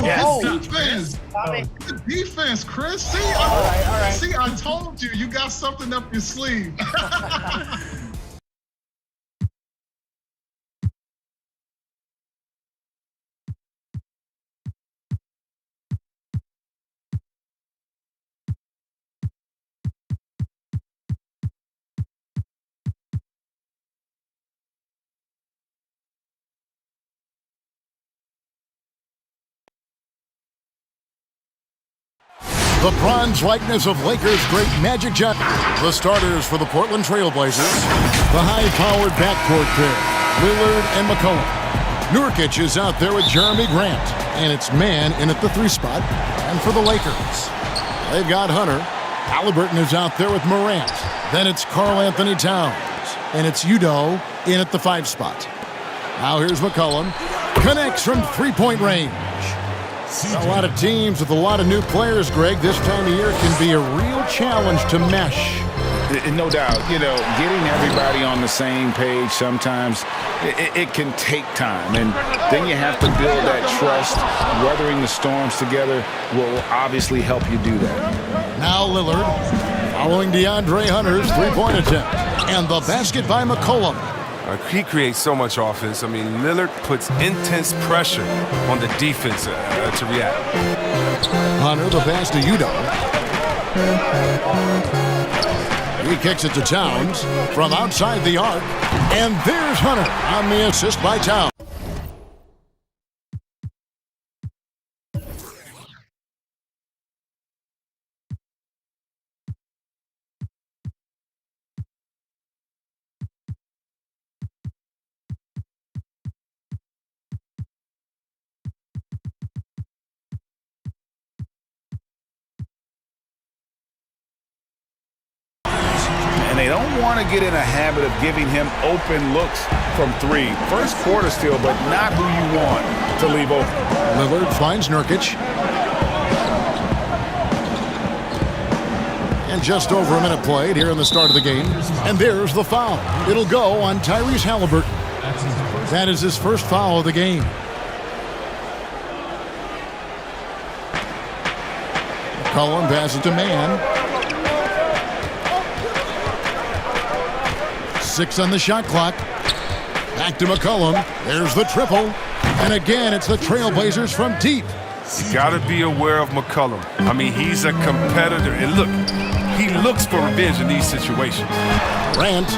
Yes. Good defense. Bobby. Good defense, Chris. See, All right. see, I told you, you got something up your sleeve. The bronze likeness of Lakers great Magic Johnson. The starters for the Portland Trail Blazers. The high-powered backcourt pair, Lillard and McCollum. Nurkic is out there with Jeremy Grant, and it's man in at the 3 spot. And for the Lakers, they've got Hunter. Halliburton is out there with Morant. Then it's Karl Anthony Towns, and it's Udoh in at the 5 spot. Now here's McCollum. Connects from three-point range. A lot of teams with a lot of new players, Greg, this time of year can be a real challenge to mesh. No doubt. You know, getting everybody on the same page sometimes, it can take time. And then you have to build that trust. Weathering the storms together will obviously help you do that. Now Lillard, following DeAndre Hunter's three-point attempt. And the basket by McCollum. He creates so much offense. I mean, Lillard puts intense pressure on the defense to react. Hunter, the pass to Udoh. He kicks it to Towns from outside the arc. And there's Hunter on the assist by Towns. And they don't want to get in a habit of giving him open looks from 3. First quarter still, but not who you want to leave open. Lillard finds Nurkic. And just over a minute played here in the start of the game. And there's the foul. It'll go on Tyrese Halliburton. That is his first foul of the game. McCollum passes to Man. 6 on the shot clock. Back to McCollum. There's the triple. And again, it's the Trailblazers from deep. You got to be aware of McCollum. I mean, he's a competitor. And look, he looks for revenge in these situations. Grant.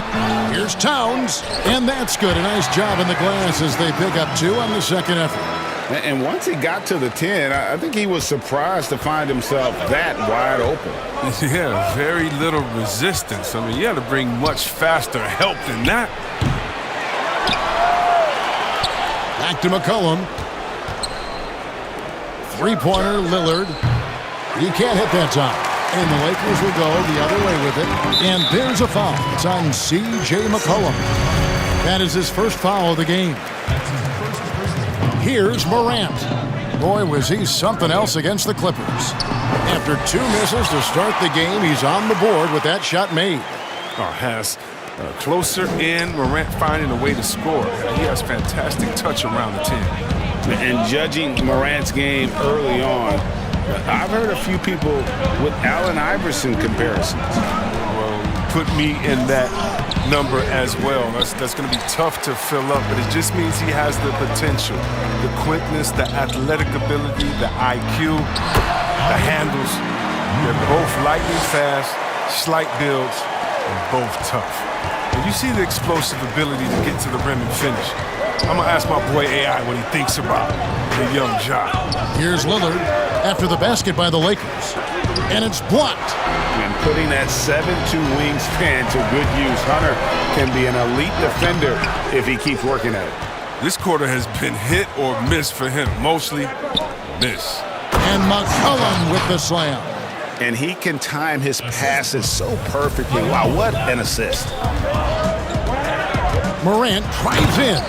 Here's Towns. And that's good. A nice job in the glass as they pick up 2 on the second effort. And once he got to the 10, I think he was surprised to find himself that wide open. Yeah, very little resistance. I mean, you had to bring much faster help than that. Back to McCollum. Three-pointer, Lillard. He can't hit that time. And the Lakers will go the other way with it. And there's a foul. It's on C.J. McCollum. That is his first foul of the game. Here's Morant. Boy, was he something else against the Clippers. After 2 misses to start the game, he's on the board with that shot made. Has closer in, Morant finding a way to score. He has fantastic touch around the 10. And judging Morant's game early on, I've heard a few people with Allen Iverson comparisons. Well, put me in that number as well. That's going to be tough to fill up, but it just means he has the potential, the quickness, the athletic ability, the IQ, the handles. They're both lightning fast, slight builds, and both tough. And you see the explosive ability to get to the rim and finish. I'm going to ask my boy AI what he thinks about the young Ja. Here's Lillard after the basket by the Lakers. And it's blocked. And putting that 7'2" wingspan to good use, Hunter can be an elite defender if he keeps working at it. This quarter has been hit or miss for him. Mostly miss. And McCollum with the slam. And he can time his passes so perfectly. Wow, what an assist. Morant drives in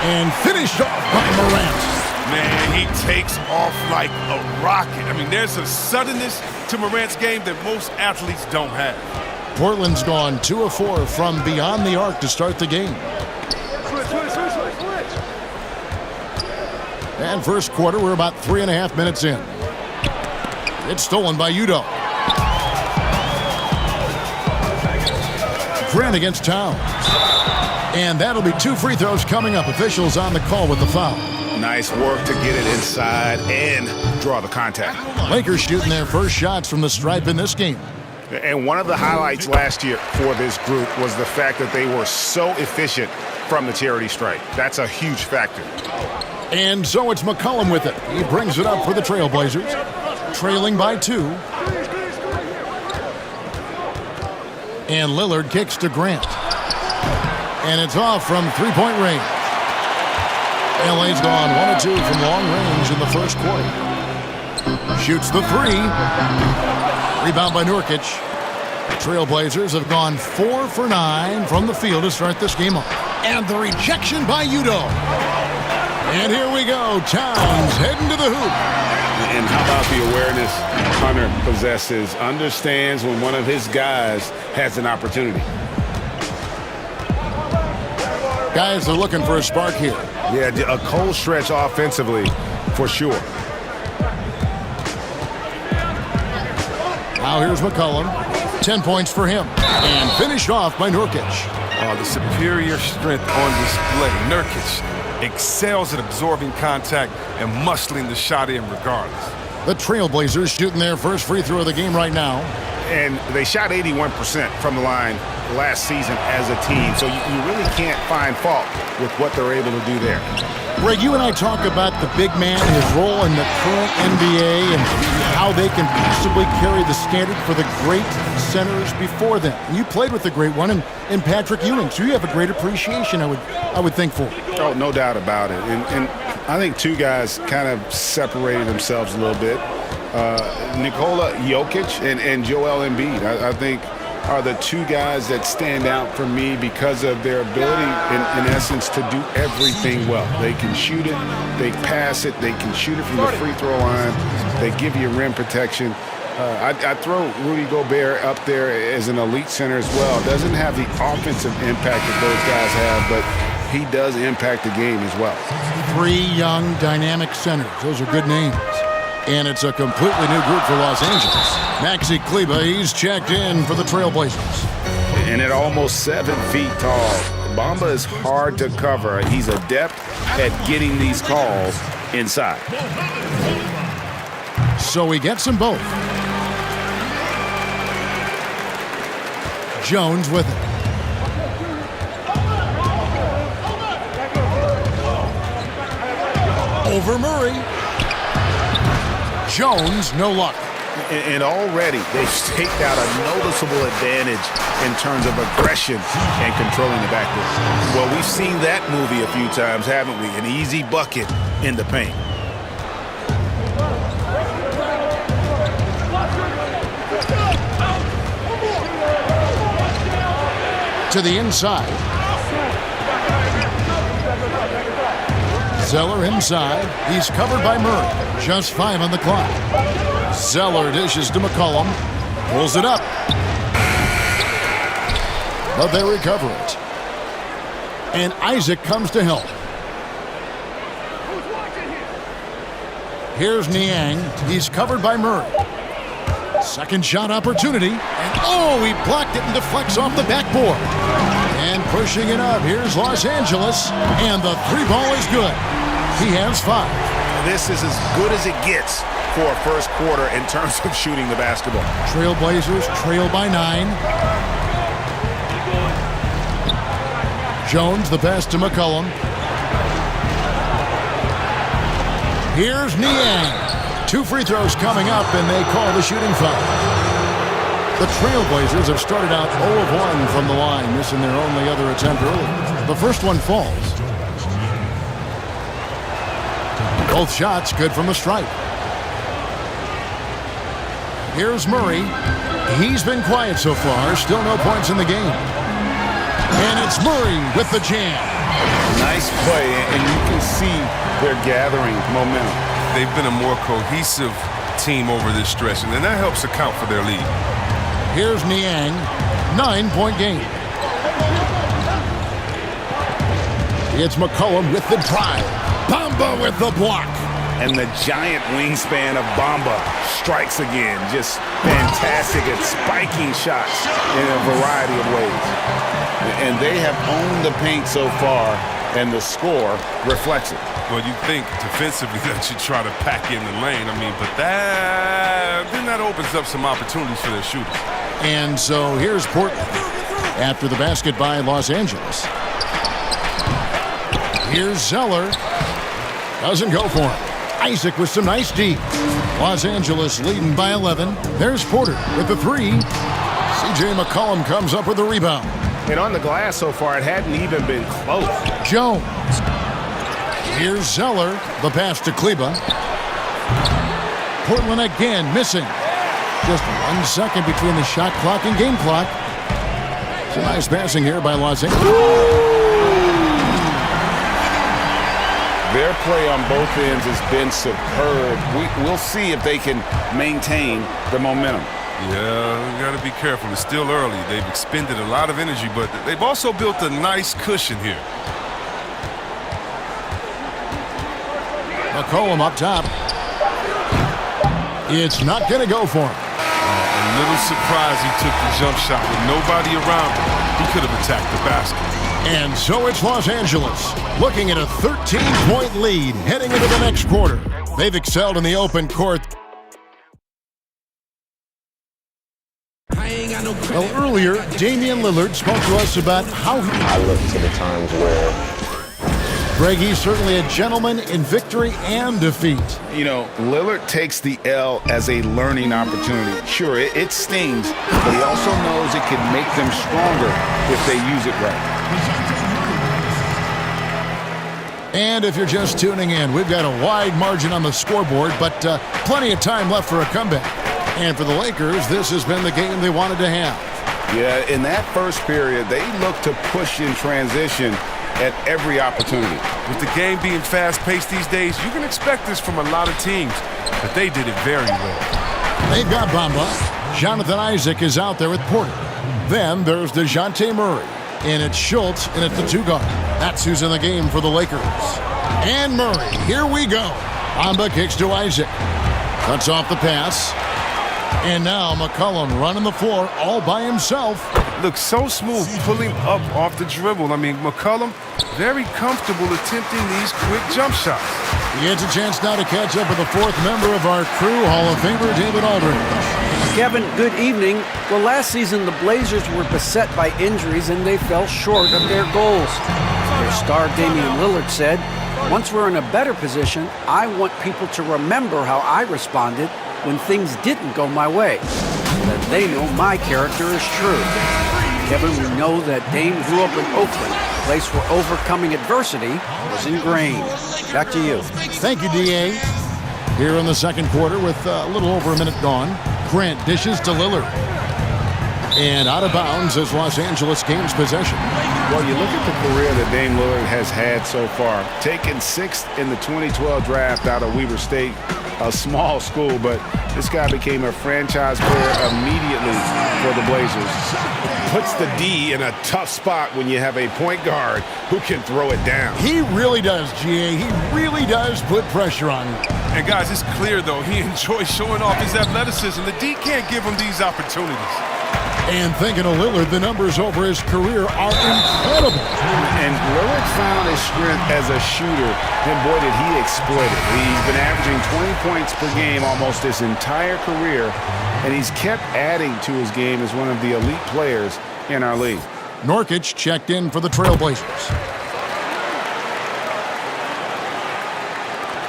and finished off by Morant. Man, he takes off like a rocket. I mean, there's a suddenness to Morant's game that most athletes don't have. Portland's gone 2 of 4 from beyond the arc to start the game. And first quarter, we're about 3.5 minutes in. It's stolen by Udoh. Grant against Towns. And that'll be 2 free throws coming up. Officials on the call with the foul. Nice work to get it inside and draw the contact. Lakers shooting their first shots from the stripe in this game. And one of the highlights last year for this group was the fact that they were so efficient from the charity stripe. That's a huge factor. And so it's McCollum with it. He brings it up for the Trailblazers. Trailing by 2. And Lillard kicks to Grant. And it's off from three-point range. LA's gone 1 of 2 from long range in the first quarter. Shoots the 3. Rebound by Nurkic. Trailblazers have gone 4 for 9 from the field to start this game off. And the rejection by Udoh. And here we go. Towns heading to the hoop. And how about the awareness Hunter possesses? Understands when one of his guys has an opportunity. Guys are looking for a spark here. Yeah, a cold stretch offensively for sure. Now here's McCollum. 10 points for him. And finished off by Nurkic. The superior strength on display. Nurkic excels at absorbing contact and muscling the shot in regardless. The Trailblazers shooting their first free throw of the game right now. And they shot 81% from the line last season as a team. So you really can't find fault with what they're able to do there. Greg, you and I talk about the big man, his role in the current NBA, and how they can possibly carry the standard for the great centers before them. And you played with the great one in Patrick Ewing, so you have a great appreciation, I would think, for. Oh, no doubt about it. And I think 2 guys kind of separated themselves a little bit. Nikola Jokic and Joel Embiid, I think, are the 2 guys that stand out for me because of their ability, in essence, to do everything well. They can shoot it, they pass it, they can shoot it from the free throw line, they give you rim protection. I throw Rudy Gobert up there as an elite center as well. Doesn't have the offensive impact that those guys have, but he does impact the game as well. 3 young, dynamic centers. Those are good names. And it's a completely new group for Los Angeles. Maxi Kleber, he's checked in for the Trailblazers. And at almost 7 feet tall, Bamba is hard to cover. He's adept at getting these calls inside. So he gets them both. Jones with it. Over Murray. Jones, no luck. And already they've staked out a noticeable advantage in terms of aggression and controlling the backcourt. Well, we've seen that movie a few times, haven't we? An easy bucket in the paint. To the inside. Zeller inside. He's covered by Murray. Just 5 on the clock. Zeller dishes to McCollum. Pulls it up. But they recover it. And Isaac comes to help. Here's Niang. He's covered by Murray. Second shot opportunity. And he blocked it and deflects off the backboard. And pushing it up. Here's Los Angeles. And the 3 ball is good. He has 5. This is as good as it gets for a first quarter in terms of shooting the basketball. Trailblazers trail by 9. Jones, the pass to McCollum. Here's Niang. 2 free throws coming up, and they call the shooting foul. The Trailblazers have started out 0 of 1 from the line, missing their only other attempt early. The first one falls. Both shots good from the stripe. Here's Murray. He's been quiet so far. Still no points in the game. And it's Murray with the jam. Nice play, and you can see they're gathering momentum. They've been a more cohesive team over this stretch, and then that helps account for their lead. Here's Niang. 9-point game. It's McCollum with the drive. Bamba with the block. And the giant wingspan of Bamba strikes again. Just fantastic at spiking shots in a variety of ways. And they have owned the paint so far, and the score reflects it. Well, you think defensively that you try to pack in the lane. I mean, but then that opens up some opportunities for their shooters. And so here's Portland after the basket by Los Angeles. Here's Zeller. Doesn't go for him. Isaac with some nice D. Los Angeles leading by 11. There's Porter with the three. C.J. McCollum comes up with the rebound. And on the glass so far, it hadn't even been close. Jones. Here's Zeller. The pass to Kleba. Portland again missing. Just 1 second between the shot clock and game clock. It's a nice passing here by Los Angeles. Their play on both ends has been superb. We'll see if they can maintain the momentum. Yeah, you got to be careful. It's still early. They've expended a lot of energy, but they've also built a nice cushion here. McCollum up top. It's not going to go for him. A little surprised he took the jump shot with nobody around him. He could have attacked the basket. And so it's Los Angeles looking at a 13-point lead heading into the next quarter. They've excelled in the open court. Well, earlier, Damian Lillard spoke to us about how I look to the times where Greggy's certainly a gentleman in victory and defeat. You know, Lillard takes the L as a learning opportunity. Sure, it stings, but he also knows it can make them stronger if they use it right. And if you're just tuning in, we've got a wide margin on the scoreboard, but plenty of time left for a comeback. And for the Lakers, this has been the game they wanted to have. Yeah, in that first period, they looked to push in transition at every opportunity. With the game being fast-paced these days, you can expect this from a lot of teams, but they did it very well. They've got Bamba. Jonathan Isaac is out there with Porter. Then there's DeJounte Murray. And it's Schultz, and it's the two guard. That's who's in the game for the Lakers. And Murray, here we go. Bamba kicks to Isaac. Cuts off the pass. And now McCollum running the floor all by himself. Looks so smooth pulling up off the dribble. I mean, McCollum, very comfortable attempting these quick jump shots. He gets a chance now to catch up with the fourth member of our crew, Hall of Famer David Aldridge. Kevin, good evening. Well, last season the Blazers were beset by injuries and they fell short of their goals. Their star Damian Lillard said, "Once we're in a better position, I want people to remember how I responded when things didn't go my way, so that they know my character is true." Kevin, we know that Dame grew up in Oakland, a place where overcoming adversity was ingrained. Back to you. Thank you, D.A. Here in the second quarter with a little over a minute gone, Grant dishes to Lillard. And out of bounds as Los Angeles gains possession. Well, you look at the career that Dame Lillard has had so far. Taken 6th in the 2012 draft out of Weber State, a small school, but this guy became a franchise player immediately for the Blazers. Puts the D in a tough spot when you have a point guard who can throw it down. He really does, G.A. He really does put pressure on you. And guys, it's clear, though, he enjoys showing off his athleticism. The D can't give him these opportunities. And thinking of Lillard, the numbers over his career are incredible. And Lillard found his strength as a shooter, and boy, did he exploit it. He's been averaging 20 points per game almost his entire career, and he's kept adding to his game as one of the elite players in our league. Nurkic checked in for the Trailblazers.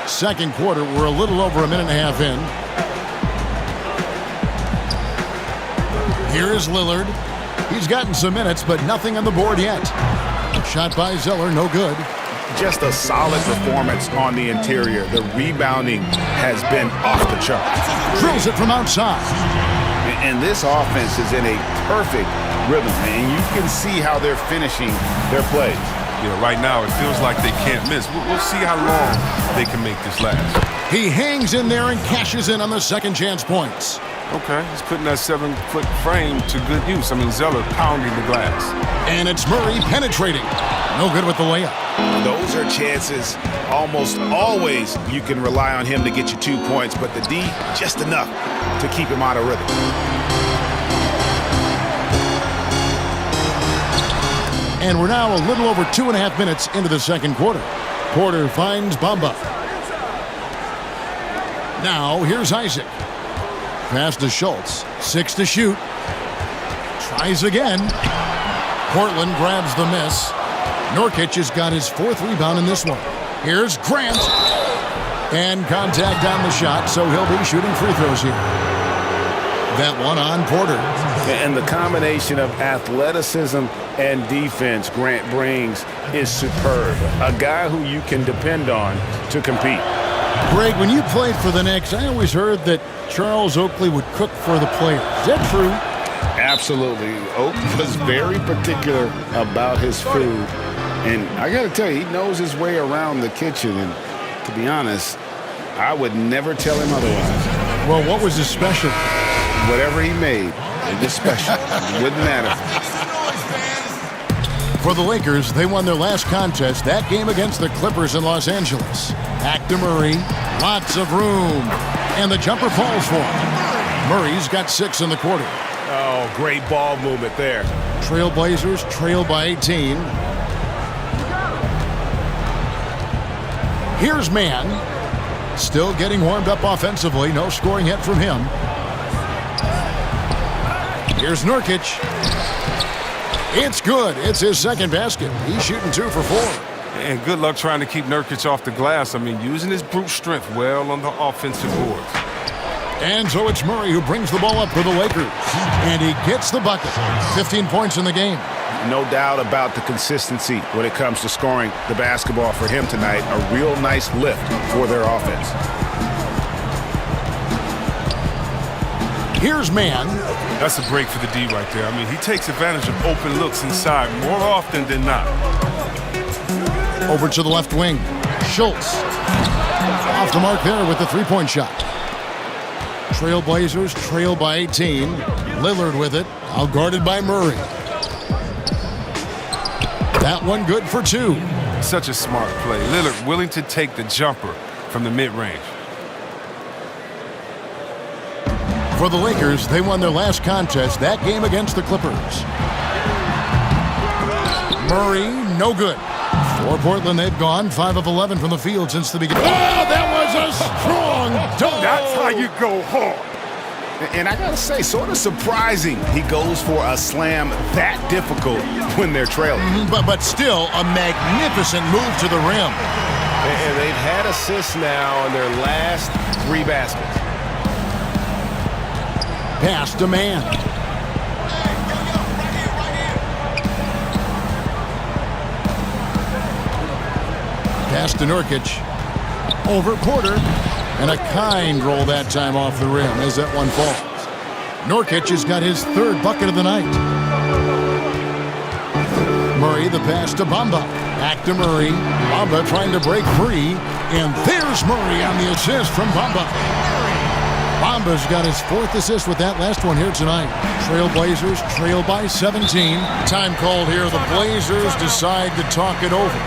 Second quarter, we're a little over a minute and a half in. Here is Lillard. He's gotten some minutes, but nothing on the board yet. Shot by Zeller, no good. Just a solid performance on the interior. The rebounding has been off the charts. Drills it from outside. And this offense is in a perfect rhythm, and you can see how they're finishing their plays. Yeah, right now it feels like they can't miss. We'll see how long they can make this last. He hangs in there and cashes in on the second chance points. Okay, he's putting that 7-foot frame to good use. I mean, Zeller pounding the glass. And it's Murray penetrating. No good with the layup. Those are chances almost always you can rely on him to get you 2 points, but the D, just enough to keep him out of rhythm. And we're now a little over 2.5 minutes into the second quarter. Porter finds Bamba. Now here's Isaac. Pass to Schultz. 6 to shoot. Tries again. Portland grabs the miss. Nurkic has got his 4th rebound in this one. Here's Grant. And contact on the shot, so he'll be shooting free throws here. That one on Porter. And the combination of athleticism and defense Grant brings is superb. A guy who you can depend on to compete. Greg, when you played for the Knicks, I always heard that Charles Oakley would cook for the players. Is that true? Absolutely. Oak was very particular about his food. And I got to tell you, he knows his way around the kitchen. And to be honest, I would never tell him otherwise. Well, what was his special? Whatever he made, it was special. It wouldn't matter. For the Lakers, they won their last contest, that game against the Clippers in Los Angeles. Back to Murray. Lots of room. And the jumper falls for him. Murray's got 6 in the quarter. Oh, great ball movement there. Trailblazers trail by 18. Here's Mann. Still getting warmed up offensively. No scoring yet from him. Here's Nurkic. It's good. It's his second basket. He's shooting 2 for 4. And good luck trying to keep Nurkic off the glass. I mean, using his brute strength well on the offensive boards. And so it's Murray who brings the ball up for the Lakers. And he gets the bucket. 15 points in the game. No doubt about the consistency when it comes to scoring the basketball for him tonight. A real nice lift for their offense. Here's Mann. That's a break for the D right there. I mean, he takes advantage of open looks inside more often than not. Over to the left wing. Schultz. Off the mark there with the three-point shot. Trailblazers trail by 18. Lillard with it. Out guarded by Murray. That one good for 2. Such a smart play. Lillard willing to take the jumper from the mid-range. For the Lakers, they won their last contest, that game against the Clippers. Murray, no good. For Portland, they've gone 5 of 11 from the field since the beginning. Oh, that was a strong dunk. That's how you go hard. And I gotta say, sort of surprising he goes for a slam that difficult when they're trailing. But still, a magnificent move to the rim. And they've had assists now on their last 3 baskets. Pass to Mann. Pass to Nurkic. Over Porter. And a kind roll that time off the rim as that one falls. Nurkic has got his 3rd bucket of the night. Murray, the pass to Bamba. Back to Murray. Bamba trying to break free. And there's Murray on the assist from Bamba. Bamba's got his 4th assist with that last one here tonight. Trailblazers trail by 17. Time called here. The Blazers decide to talk it over.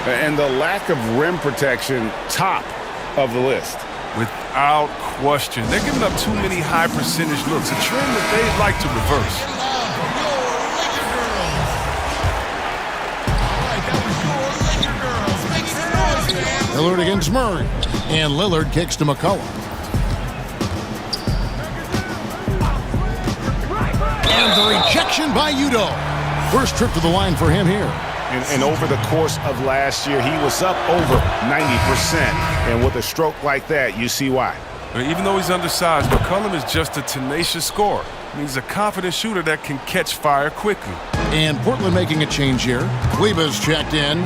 And the lack of rim protection, top of the list. Without question. They're giving up too many high percentage looks, a trend that they'd like to reverse. Lillard against Murray. And Lillard kicks to McCollum. And the rejection by Udoh. First trip to the line for him here. And over the course of last year, he was up over 90%. And with a stroke like that, you see why. Even though he's undersized, McCollum is just a tenacious scorer. He's a confident shooter that can catch fire quickly. And Portland making a change here. Kleba's checked in.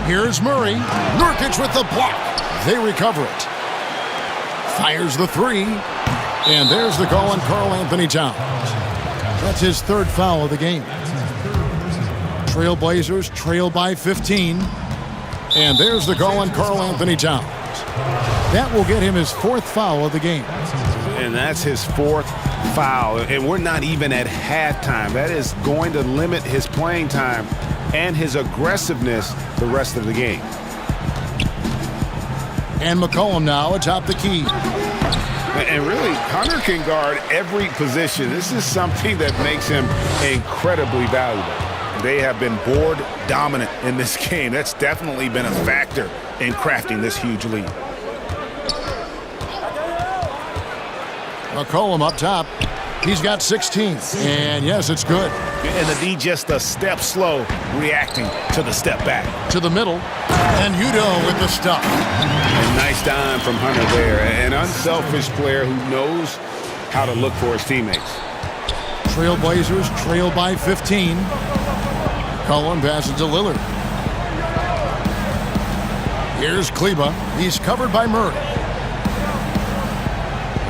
Here's Murray. Nurkic with the block. They recover it. Fires the 3. And there's the call on Karl Anthony Towns. That's his 3rd foul of the game. Trailblazers trail by 15. And there's the call on Karl Anthony Towns. That will get him his 4th foul of the game. And that's his 4th foul. And we're not even at halftime. That is going to limit his playing time and his aggressiveness the rest of the game. And McCollum now atop the key. And really, Hunter can guard every position. This is something that makes him incredibly valuable. They have been board dominant in this game. That's definitely been a factor in crafting this huge lead. McCollum up top. He's got 16. And yes, it's good. And the D just a step slow, reacting to the step back. To the middle. And Udoh with the stop. And nice dime from Hunter there. An unselfish player who knows how to look for his teammates. Trailblazers trail by 15. Cullen passes to Lillard. Here's Kleba. He's covered by Murray.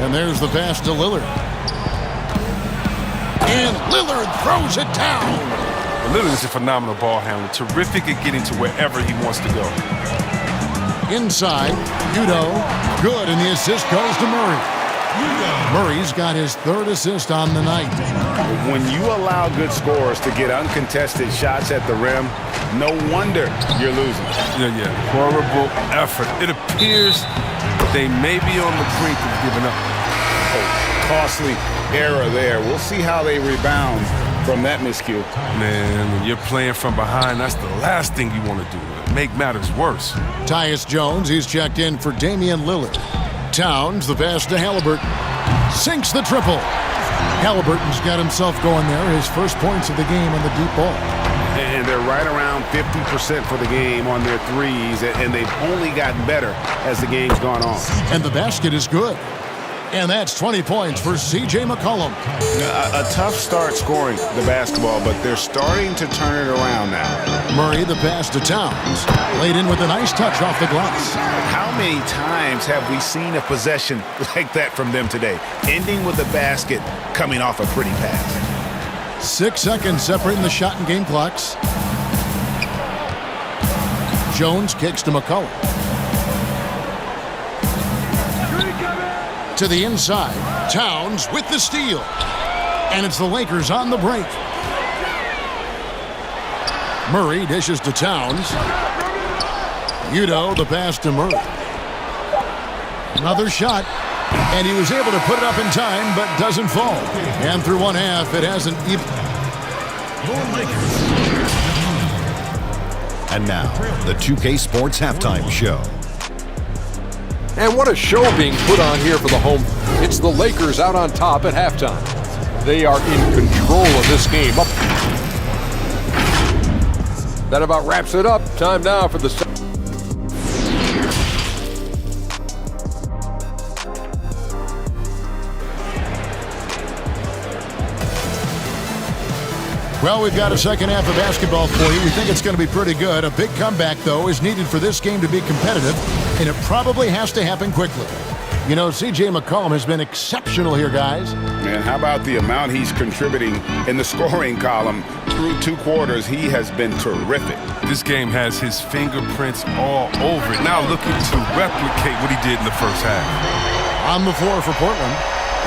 And there's the pass to Lillard. And Lillard throws it down. Lillard is a phenomenal ball handler, terrific at getting to wherever he wants to go. Inside, Udoh, good, and the assist goes to Murray. Murray's got his third assist on the night. When you allow good scorers to get uncontested shots at the rim, no wonder you're losing. Yeah. Horrible effort. It appears they may be on the brink of giving up. Costly error there. We'll see how they rebound from that miscue. Man, when you're playing from behind, that's the last thing you want to do. Make matters worse. Tyus Jones, he's checked in for Damian Lillard. Towns, the pass to Halliburton. Sinks the triple. Halliburton's got himself going there. His first points of the game on the deep ball. And they're right around 50% for the game on their threes, and they've only gotten better as the game's gone on. And the basket is good. And that's 20 points for C.J. McCollum. A tough start scoring the basketball, but they're starting to turn it around now. Murray, the pass to Towns. Laid in with a nice touch off the glass. How many times have we seen a possession like that from them today? Ending with a basket, coming off a pretty pass. 6 seconds separating the shot and game clocks. Jones kicks to McCollum. To the inside. Towns with the steal. And it's the Lakers on the break. Murray dishes to Towns. Udoh, the pass to Murray. Another shot. And he was able to put it up in time, but doesn't fall. And through one half, it hasn't even... And now, the 2K Sports Halftime Show. And what a show being put on here for the home. It's the Lakers out on top at halftime. They are in control of this game. That about wraps it up. Time now for the... Well, we've got a second half of basketball for you. We think it's going to be pretty good. A big comeback, though, is needed for this game to be competitive, and it probably has to happen quickly. You know, C.J. McCollum has been exceptional here, guys. Man, how about the amount he's contributing in the scoring column? Through 2 quarters, he has been terrific. This game has his fingerprints all over it. Now looking to replicate what he did in the first half. On the floor for Portland.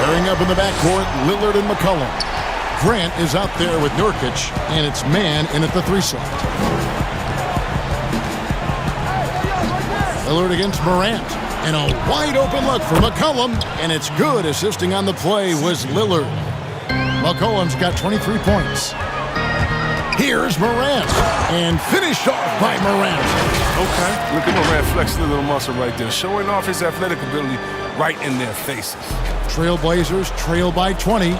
Pairing up in the backcourt, Lillard and McCollum. Grant is out there with Nurkic, and it's man in at the 3 slot. Lillard against Morant, and a wide open look for McCollum, and it's good. Assisting on the play was Lillard. McCollum's got 23 points. Here's Morant, and finished off by Morant. Okay, look at Morant flexing a little muscle right there, showing off his athletic ability right in their faces. Trailblazers trail by 20.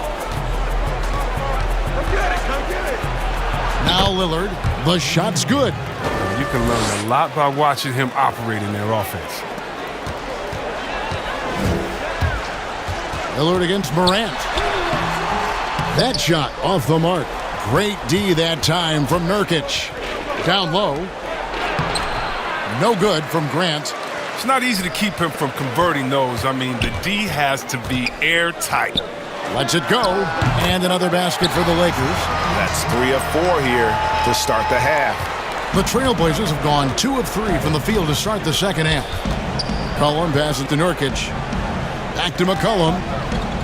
Now Lillard, the shot's good. You can learn a lot by watching him operate in their offense. Lillard against Morant. That shot off the mark. Great D that time from Nurkic. Down low. No good from Grant. It's not easy to keep him from converting those. I mean, the D has to be airtight. Lets it go. And another basket for the Lakers. That's 3 of 4 here to start the half. The Trailblazers have gone 2 of 3 from the field to start the second half. McCollum passes to Nurkic. Back to McCollum.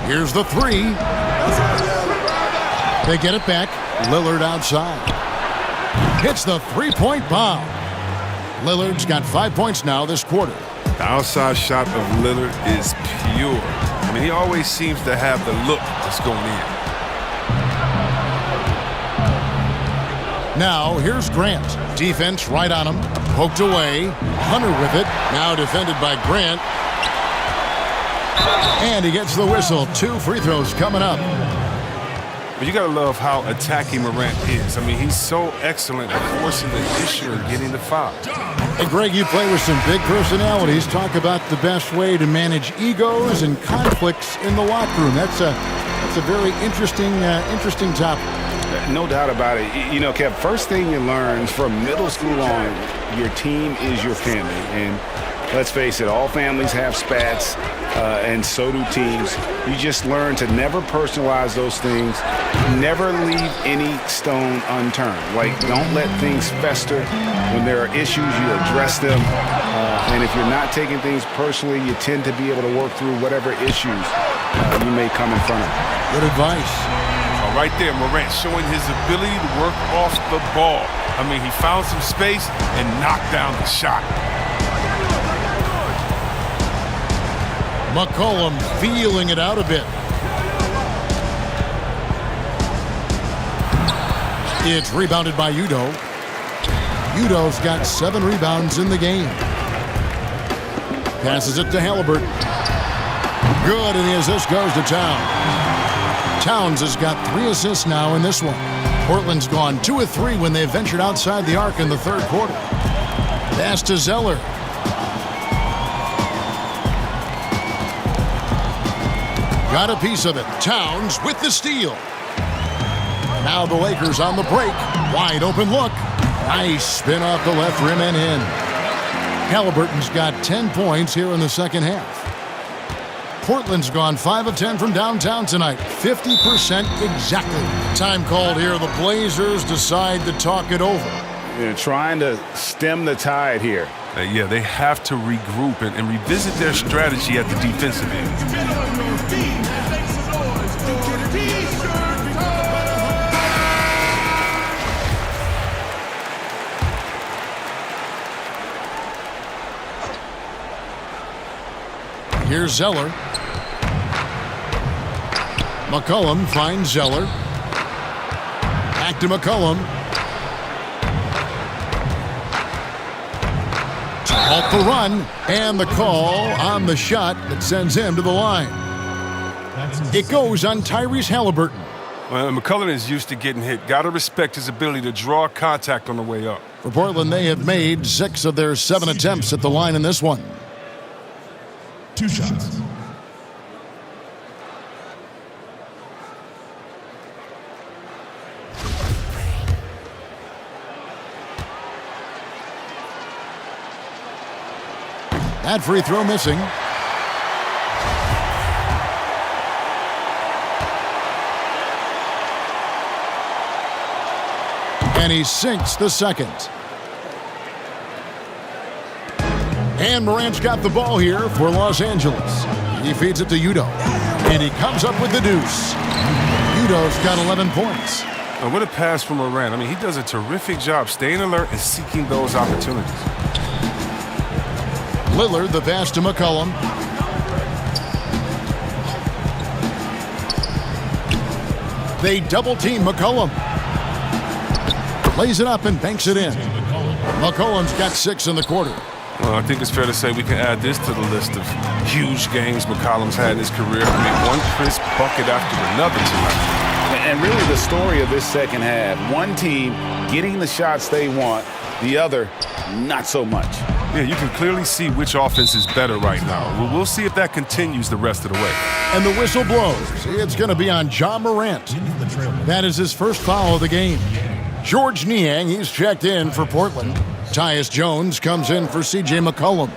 Here's the 3. They get it back. Lillard outside. Hits the three-point bomb. Lillard's got 5 points now this quarter. The outside shot of Lillard is pure. I mean, he always seems to have the look that's going in. Now, here's Grant. Defense right on him. Poked away. Hunter with it. Now defended by Grant. And he gets the whistle. 2 free throws coming up. But you got to love how attacking Morant is. I mean, he's so excellent at forcing the issue and getting the foul. Hey, Greg, you play with some big personalities. Talk about the best way to manage egos and conflicts in the locker room. That's a very interesting topic. No doubt about it. You know, Kev, first thing you learn from middle school on, your team is your family. And let's face it, all families have spats, and so do teams. You just learn to never personalize those things. Never leave any stone unturned. Like, don't let things fester. When there are issues, you address them. And if you're not taking things personally, you tend to be able to work through whatever issues you may come in front of. Good advice. Right there, Morant showing his ability to work off the ball. I mean, he found some space and knocked down the shot. McCollum feeling it out a bit. It's rebounded by Udoh. Udoh's got 7 rebounds in the game. Passes it to Halliburton. Good, and the assist goes to Towns. Towns has got 3 assists now in this one. Portland's gone 2 of 3 when they ventured outside the arc in the third quarter. Pass to Zeller. Got a piece of it. Towns with the steal. Now the Lakers on the break. Wide open look. Nice spin off the left rim and in. Halliburton's got 10 points here in the second half. Portland's gone 5 of 10 from downtown tonight. 50% exactly. Time called here. The Blazers decide to talk it over. They're trying to stem the tide here. Yeah, they have to regroup and revisit their strategy at the defensive end. Here's Zeller. McCollum finds Zeller. Back to McCollum. To halt the run, and the call on the shot that sends him to the line. It goes on Tyrese Halliburton. Well, McCollum is used to getting hit. Got to respect his ability to draw contact on the way up. For Portland, they have made 6 of their 7 attempts at the line in this one. 2 shots. That free throw missing. And he sinks the second. And Morant's got the ball here for Los Angeles. He feeds it to Udoh. And he comes up with the deuce. Udoh's got 11 points. And what a pass from Morant. I mean, he does a terrific job staying alert and seeking those opportunities. Lillard, the pass to McCollum. They double-team McCollum. Lays it up and banks it in. McCollum's got 6 in the quarter. Well, I think it's fair to say we can add this to the list of huge games McCollum's had in his career. I mean, one crisp bucket after another tonight. And really the story of this second half, one team getting the shots they want, the other not so much. Yeah, you can clearly see which offense is better right now. We'll see if that continues the rest of the way. And the whistle blows. It's going to be on Ja Morant. That is his first foul of the game. George Niang, he's checked in for Portland. Tyus Jones comes in for C.J. McCollum.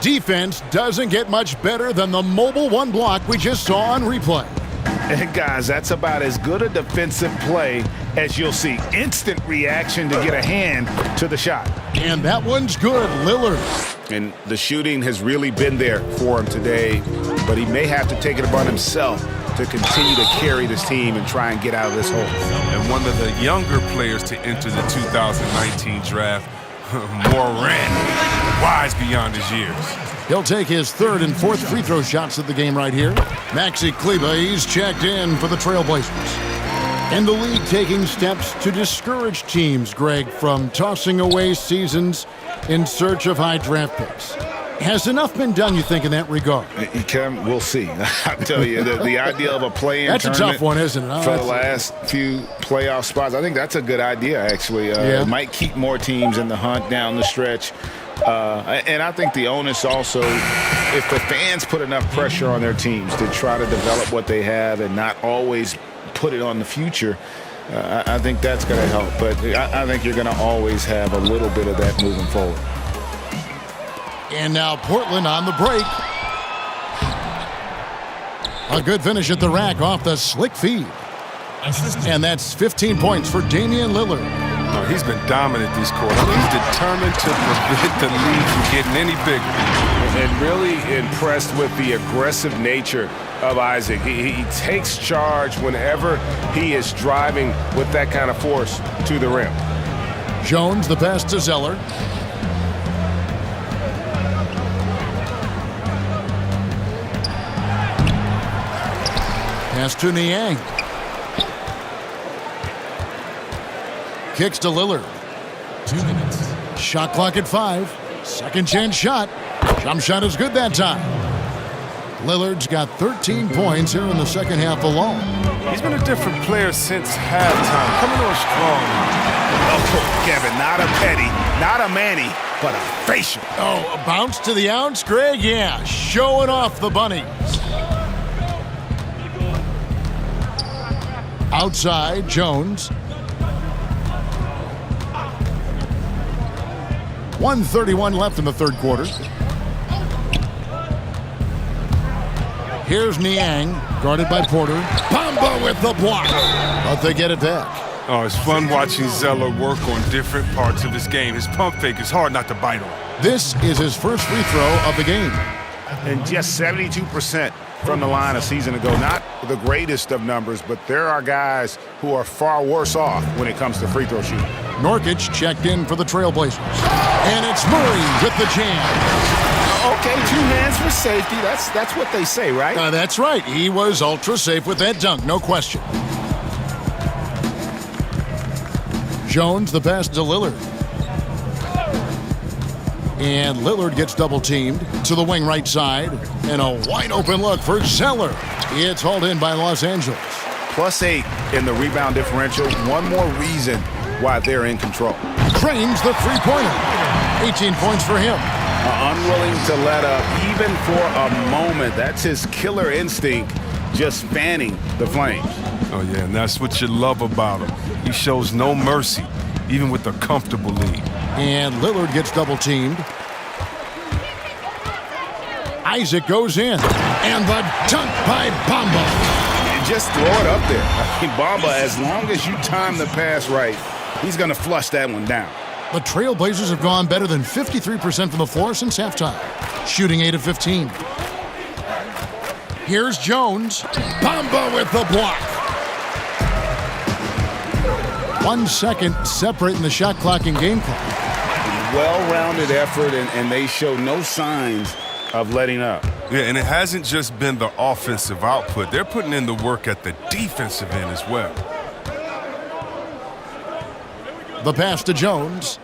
Defense doesn't get much better than the mobile one block we just saw on replay. And guys, that's about as good a defensive play as you'll see. Instant reaction to get a hand to the shot. And that one's good, Lillard. And the shooting has really been there for him today, but he may have to take it upon himself to continue to carry this team and try and get out of this hole. And one of the younger players to enter the 2019 draft, Moran, wise beyond his years. He'll take his third and fourth free throw shots of the game right here. Maxi Kleber, he's checked in for the Trailblazers. And the league taking steps to discourage teams, Greg, from tossing away seasons in search of high draft picks. Has enough been done, you think, in that regard? We'll see. I tell you, the idea of a play-in That's a tournament tough one, isn't it? for the last few playoff spots, I think that's a good idea, actually. It might keep more teams in the hunt down the stretch. And I think the onus also, if the fans put enough pressure on their teams to try to develop what they have and not always put it on the future, I think that's going to help. But I think you're going to always have a little bit of that moving forward. And now Portland on the break. A good finish at the rack off the slick feed. And that's 15 points for Damian Lillard. Oh, he's been dominant this quarter. He's determined to prevent the lead from getting any bigger. And really impressed with the aggressive nature of Isaac. He takes charge whenever he is driving with that kind of force to the rim. Jones, the pass to Zeller. Pass to Niang. Kicks to Lillard. 2 minutes. Shot clock at 5. Second chance shot. Jump shot is good that time. Lillard's got 13 points here in the second half alone. He's been a different player since halftime, coming on strong. Oh, Kevin, not a Petty, not a Manny, but a facial. Oh, a bounce to the ounce, Greg? Yeah, showing off the bunnies. Outside, Jones. 1:31 left in the third quarter. Here's Niang, guarded by Porter. Bamba with the block, but they get it back. Oh, it's fun watching Zeller work on different parts of his game. His pump fake is hard not to bite on. This is his first free throw of the game. And just 72% from the line a season ago. Not the greatest of numbers, but there are guys who are far worse off when it comes to free throw shooting. Nurkic checked in for the Trailblazers. And it's Murray with the jam. Okay, 2 hands for safety. That's what they say, right? That's right. He was ultra safe with that dunk, no question. Jones, the pass to Lillard. And Lillard gets double-teamed to the wing right side. And a wide-open look for Zeller. It's hauled in by Los Angeles. +8 in the rebound differential. One more reason why they're in control. Trains the three-pointer. 18 points for him. Unwilling to let up even for a moment. That's his killer instinct, just fanning the flames. Oh, yeah, and that's what you love about him. He shows no mercy, even with a comfortable lead. And Lillard gets double-teamed. Isaac goes in. And the dunk by Bamba. Just throw it up there. I mean, Bamba, as long as you time the pass right, he's going to flush that one down. The Trailblazers have gone better than 53% from the floor since halftime, shooting 8 of 15. Here's Jones. Bamba with the block. 1 second separating the shot clock and game clock. Well-rounded effort, and they show no signs of letting up. Yeah, and it hasn't just been the offensive output. They're putting in the work at the defensive end as well. The pass to Jones.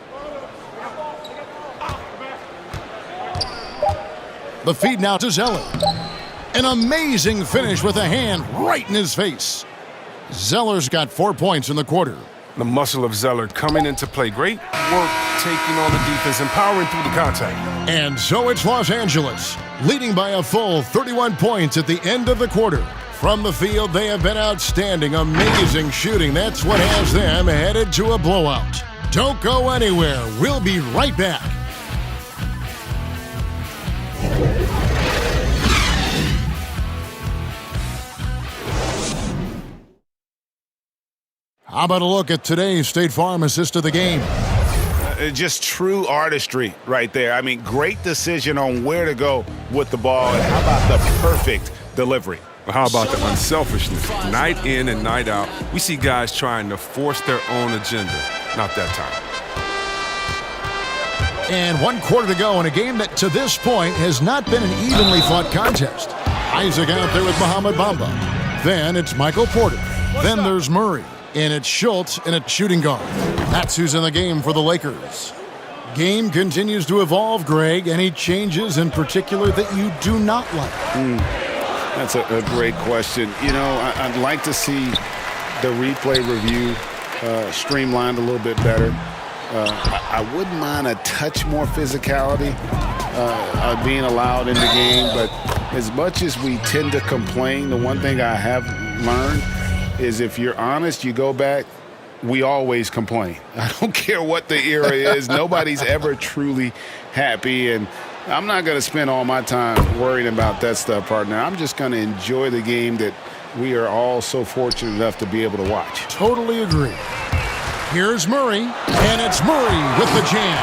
The feed now to Zeller. An amazing finish with a hand right in his face. Zeller's got 4 points in the quarter. The muscle of Zeller coming into play. Great work taking on the defense, empowering through the contact. And so it's Los Angeles, leading by a full 31 points at the end of the quarter. From the field, they have been outstanding, amazing shooting. That's what has them headed to a blowout. Don't go anywhere. We'll be right back. How about a look at today's State Farm assist of the game? Just true artistry right there. I mean, great decision on where to go with the ball. And how about the perfect delivery? But how about the unselfishness? Night in and night out, we see guys trying to force their own agenda. Not that time. And 1 quarter to go in a game that, to this point, has not been an evenly fought contest. Isaac out there with Mohamed Bamba. Then it's Michael Porter. Then there's Murray. And it's Schultz in a shooting guard. That's who's in the game for the Lakers. Game continues to evolve, Greg. Any changes in particular that you do not like? That's a great question. You know, I'd like to see the replay review streamlined a little bit better. I wouldn't mind a touch more physicality being allowed in the game, but as much as we tend to complain, the one thing I have learned is if you're honest, you go back, we always complain. I don't care what the era is. Nobody's ever truly happy, and I'm not going to spend all my time worrying about that stuff, partner. I'm just going to enjoy the game that we are all so fortunate enough to be able to watch. Totally agree. Here's Murray, and it's Murray with the jam.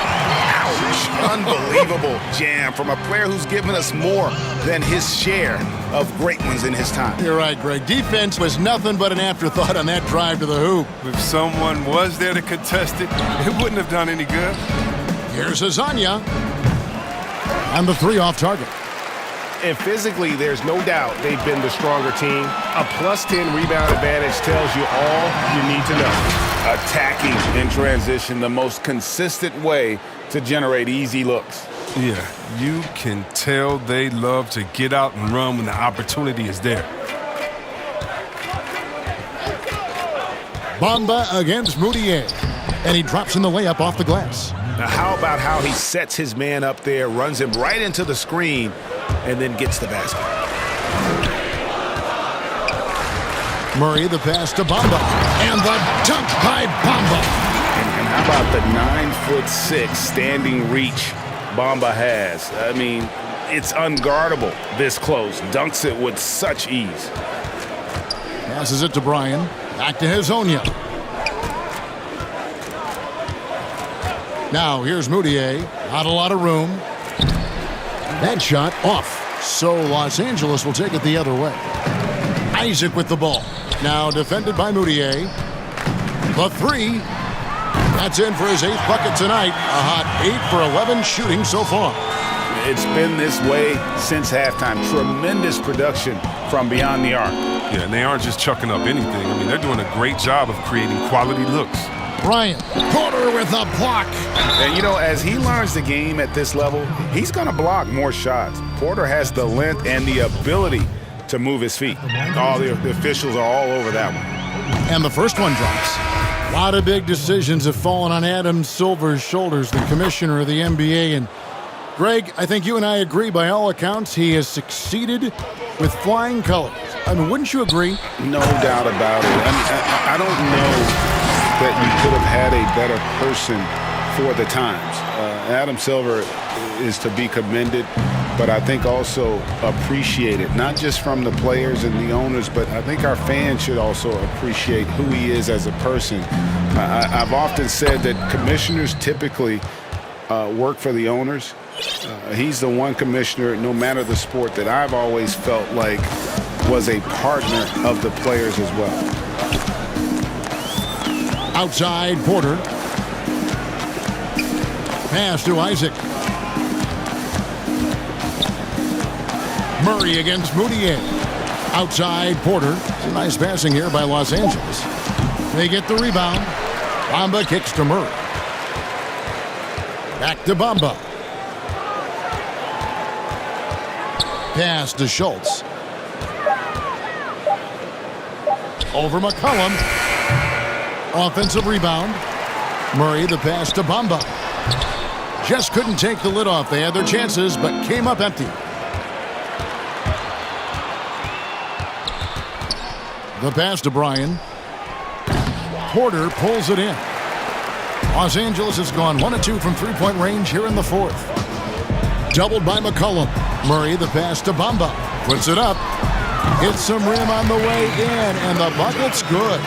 Ouch. Unbelievable jam from a player who's given us more than his share of great ones in his time. You're right, Greg. Defense was nothing but an afterthought on that drive to the hoop. If someone was there to contest it, it wouldn't have done any good. Here's Azania. And the 3 off target. And physically, there's no doubt they've been the stronger team. A +10 rebound advantage tells you all you need to know. Attacking in transition, the most consistent way to generate easy looks. Yeah, you can tell they love to get out and run when the opportunity is there. Bamba against Moutier. And he drops in the layup off the glass. Now, how about how he sets his man up there, runs him right into the screen, and then gets the basket. Murray, the pass to Bamba. And the dunk by Bamba. And how about the 9'6" standing reach Bamba has? I mean, it's unguardable this close. Dunks it with such ease. Passes it to Bryan. Back to Hezonja. Now here's Moutier. Not a lot of room. That shot off. So Los Angeles will take it the other way. Isaac with the ball. Now defended by Moutier. The 3. That's in for his 8th bucket tonight. A hot 8 for 11 shooting so far. It's been this way since halftime. Tremendous production from beyond the arc. Yeah, and they aren't just chucking up anything. I mean, they're doing a great job of creating quality looks. Bryant, Porter with a block. And, you know, as he learns the game at this level, he's going to block more shots. Porter has the length and the ability to move his feet. All the officials are all over that one. And the first one drops. A lot of big decisions have fallen on Adam Silver's shoulders, the commissioner of the NBA. And, Greg, I think you and I agree by all accounts he has succeeded with flying colors. I mean, wouldn't you agree? No doubt about it. I mean, I don't know that you could have had a better person for the times. Adam Silver is to be commended, but I think also appreciated, not just from the players and the owners, but I think our fans should also appreciate who he is as a person. I've often said that commissioners typically work for the owners. He's the one commissioner, no matter the sport, that I've always felt like was a partner of the players as well. Outside, Porter. Pass to Isaac. Murray against Moutier. Outside, Porter. Some nice passing here by Los Angeles. They get the rebound. Bamba kicks to Murray. Back to Bamba. Pass to Schultz. Over McCollum. Offensive rebound. Murray, the pass to Bamba. Just couldn't take the lid off. They had their chances, but came up empty. The pass to Bryan. Porter pulls it in. Los Angeles has gone 1 of 2 from three-point range here in the 4th. Doubled by McCollum. Murray, the pass to Bamba. Puts it up. Hits some rim on the way in, and the bucket's good.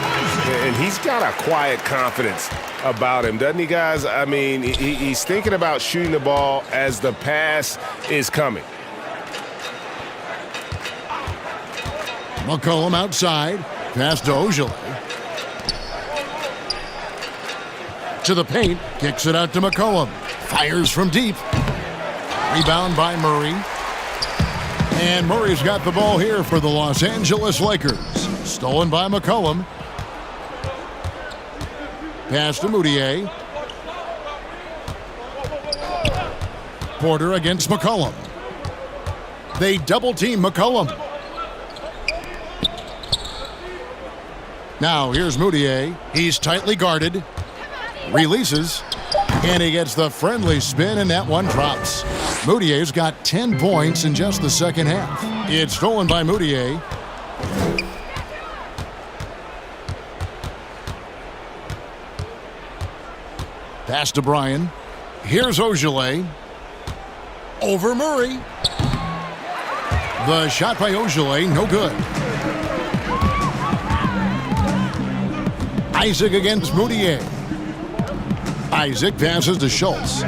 And he's got a quiet confidence about him, doesn't he, guys? I mean, he's thinking about shooting the ball as the pass is coming. McCollum outside. Pass to Ojale. To the paint. Kicks it out to McCollum. Fires from deep. Rebound by Murray. And Murray's got the ball here for the Los Angeles Lakers. Stolen by McCollum. Pass to Mudiay. Porter against McCollum. They double-team McCollum. Now here's Mudiay. He's tightly guarded. Releases. And he gets the friendly spin, and that one drops. Mudiay's got 10 points in just the second half. It's stolen by Mudiay. Pass to Bryan. Here's Ojale. Over Murray. The shot by Ojale, no good. Isaac against Mudiay. Isaac passes to Schultz.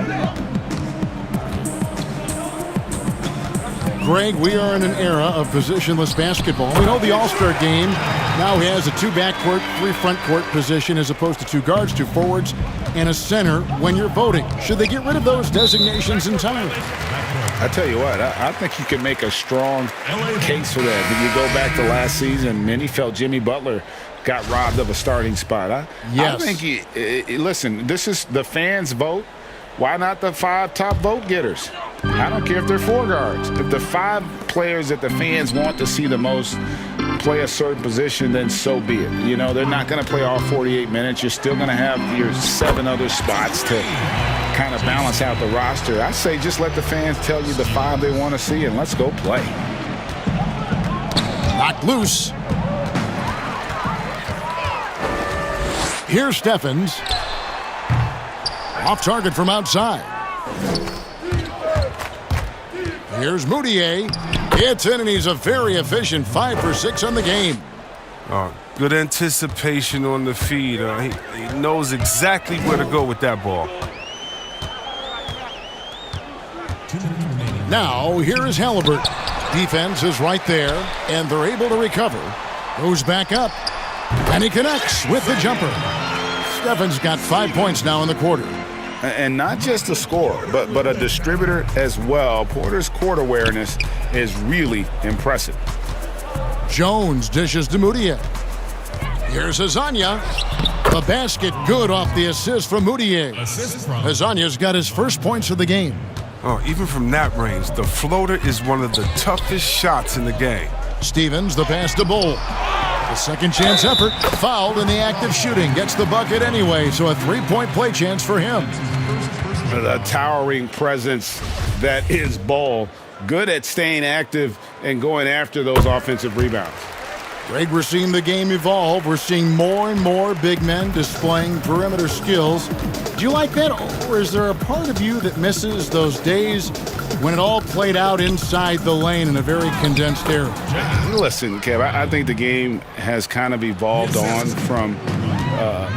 Greg, we are in an era of positionless basketball. We know the All-Star game now has a 2 backcourt, 3 front court position as opposed to 2 guards, 2 forwards, and a center when you're voting. Should they get rid of those designations entirely? I tell you what, I think you can make a strong case for that. When you go back to last season, many felt Jimmy Butler got robbed of a starting spot. Yes. I think, listen, this is the fans' vote. Why not the 5 top vote getters? I don't care if they're 4 guards. If the 5 players that the fans want to see the most play a certain position, then so be it. You know, they're not going to play all 48 minutes. You're still going to have your 7 other spots to kind of balance out the roster. I say just let the fans tell you the 5 they want to see, and let's go play. Knocked loose. Here's Steffens. Off target from outside. Here's Mudiay. It's in, and he's a very efficient 5 for 6 on the game. Good anticipation on the feed. He knows exactly where to go with that ball. Now, here is Halliburton. Defense is right there, and they're able to recover. Goes back up, and he connects with the jumper. Steffens got 5 points now in the quarter. And not just a scorer, but a distributor as well. Porter's court awareness is really impressive. Jones dishes to Mudiay. Here's Hezonja. The basket good off the assist from Mudiay. Hezonja's got his first points of the game. Even from that range, the floater is one of the toughest shots in the game. Stevens, the pass to Bull. The second chance effort, fouled in the act of shooting. Gets the bucket anyway, so a 3-point play chance for him. The towering presence that is Bull. Good at staying active and going after those offensive rebounds. Greg, we're seeing the game evolve. We're seeing more and more big men displaying perimeter skills. Do you like that, or is there a part of you that misses those days when it all played out inside the lane in a very condensed area? Listen, Kev, I think the game has kind of evolved on from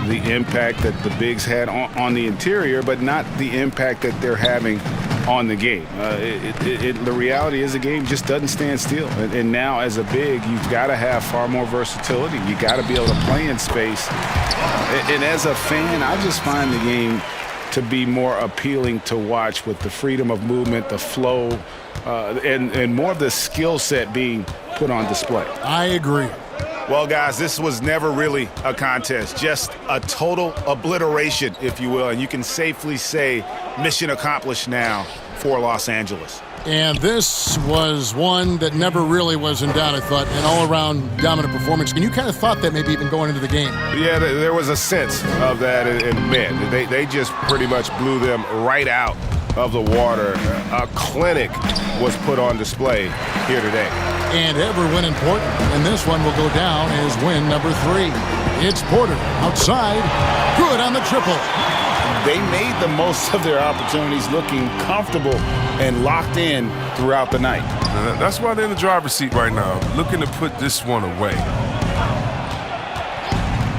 the impact that the bigs had on the interior, but not the impact that they're having on the game. The reality is the game just doesn't stand still. And now as a big, you've got to have far more versatility. You got to be able to play in space. And as a fan, I just find the game to be more appealing to watch with the freedom of movement, the flow, and more of the skill set being put on display. I agree. Well, guys, this was never really a contest, just a total obliteration, if you will. And you can safely say mission accomplished now for Los Angeles. And this was one that never really was in doubt, I thought, an all-around dominant performance. And you kind of thought that maybe even going into the game. Yeah, there was a sense of that. And man, they just pretty much blew them right out of the water. A clinic was put on display here today. And every win important, and this one will go down as win number 3. It's Porter outside, good on the triple. They made the most of their opportunities, looking comfortable and locked in throughout the night. That's why they're in the driver's seat right now, looking to put this one away.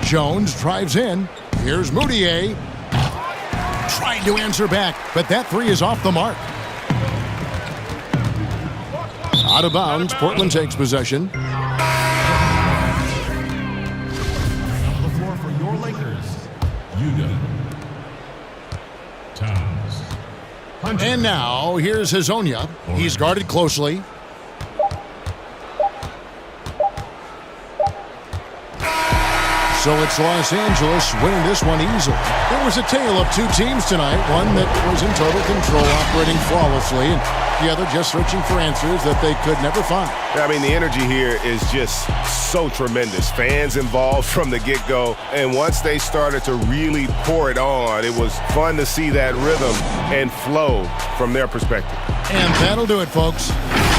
Jones drives in. Here's Mudiay. Trying to answer back, but that 3 is off the mark. Out of bounds, Portland takes possession. Yuda. Towns. Hunter. And now, here's Hazonia. He's guarded closely. So it's Los Angeles winning this one easily. It was a tale of two teams tonight, one that was in total control, operating flawlessly, and the other just searching for answers that they could never find. I mean, the energy here is just so tremendous. Fans involved from the get-go, and once they started to really pour it on, it was fun to see that rhythm and flow from their perspective. And that'll do it, folks.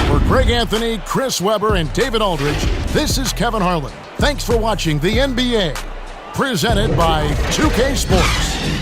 For Greg Anthony, Chris Webber, and David Aldridge, this is Kevin Harlan. Thanks for watching the NBA, presented by 2K Sports.